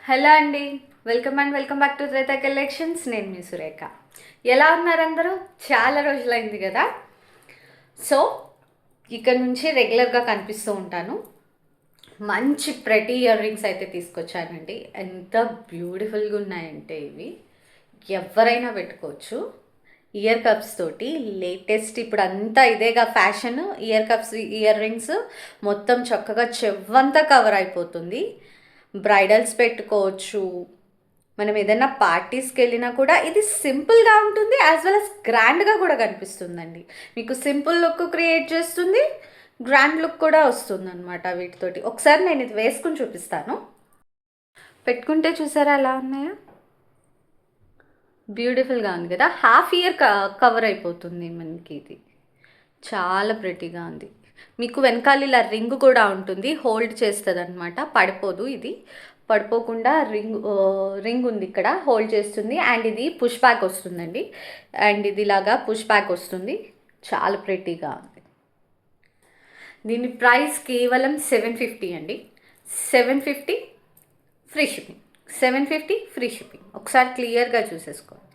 Hello అండి. Welcome back to Treta collections. నేను మీ సురేఖ. ఎలా ఉన్నారు అందరూ? చాలా రోజులైంది కదా. సో ఇక్కడ నుంచి రెగ్యులర్గా కనిపిస్తూ ఉంటాను. మంచి ప్రెటీ ఇయర్ రింగ్స్ అయితే తీసుకొచ్చానండి. ఎంత బ్యూటిఫుల్గా ఉన్నాయంటే ఇవి ఎవరైనా పెట్టుకోవచ్చు. ఇయర్ కప్స్ తోటి లేటెస్ట్ ఇప్పుడు అంతా ఇదేగా fashion. Ear cups, ear rings మొత్తం చక్కగా చెవ్వంతా కవర్ అయిపోతుంది. బ్రైడల్స్ పెట్టుకోవచ్చు. మనం ఏదైనా పార్టీస్కి వెళ్ళినా కూడా ఇది సింపుల్గా ఉంటుంది, యాజ్ వెల్ అస్ గ్రాండ్గా కూడా కనిపిస్తుందండి. మీకు సింపుల్ లుక్ క్రియేట్ చేస్తుంది, గ్రాండ్ లుక్ కూడా వస్తుంది అనమాట వీటితోటి. ఒకసారి నేను ఇది వేసుకుని చూపిస్తాను. పెట్టుకుంటే చూసారా ఎలా ఉన్నాయో? బ్యూటిఫుల్గా ఉంది కదా. హాఫ్ ఇయర్ కవర్ అయిపోతుంది మనకి. ఇది చాలా ప్రెటీగా ఉంది. మీకు వెనకాల ఇలా రింగ్ కూడా ఉంటుంది, హోల్డ్ చేస్తుంది అనమాట, పడిపోదు. ఇది పడిపోకుండా రింగ్ ఉంది ఇక్కడ, హోల్డ్ చేస్తుంది. అండ్ ఇది పుష్ బ్యాక్ వస్తుందండి. అండ్ ఇది ఇలాగా పుష్ బ్యాక్ వస్తుంది. చాలా ప్రెటీగా ఉంది. దీని ప్రైస్ కేవలం 750 అండి. 750 ఫ్రీ షిప్పింగ్. 750 free shipping. ఒకసారి క్లియర్గా చూసేసుకోండి.